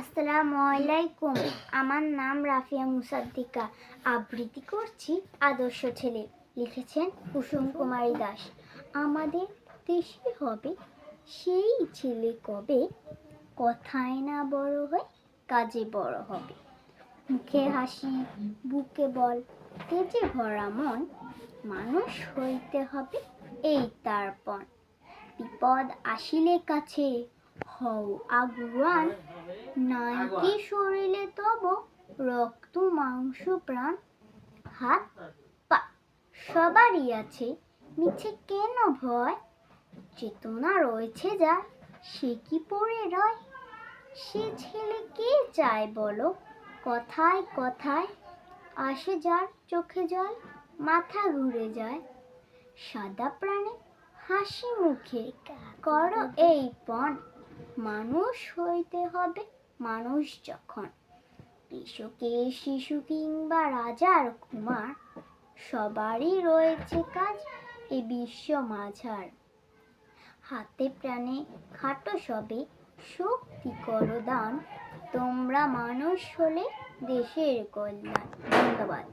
আসসালামু আলাইকুম। আমার নাম রাফিয়া মুসাদ্দিকা। আবৃত্তি করছি আদর্শ ছেলে। লিখেছেন কুসুম কুমারী দাস। আমাদের দেশে হবে সেই ছেলে কবে, কথায় না বড় হয় কাজে বড় হবে। মুখে হাসি বুকে বল, তেজে ভরা মন, মানুষ হইতে হবে এই তার পণ। বিপদ আসিলে কাছে হও আগুয়ান, নাই কি শরীরে তব রক্ত মাংস প্রাণ। হাত পা সবারই আছে, মিছে কেন ভয়? চেতনা রয়েছে যার, সে কি পড়ে রয়? সে ছেলে কে চায় বলো, কথায় কথায় আসে যার চোখে জল, মাথা ঘুরে যায়। সাদা প্রাণে হাসি মুখে করো এই পণ, মানুষ হইতে হবে মানুষ যখন। কৃষকের শিশু কিংবা রাজার কুমার, সবারই রয়েছে কাজ এ বিশ্ব মাঝার। হাতে প্রাণে খাটো সবে শক্তি করো দান, তোমরা মানুষ হলে দেশের কল্যাণ। ধন্যবাদ।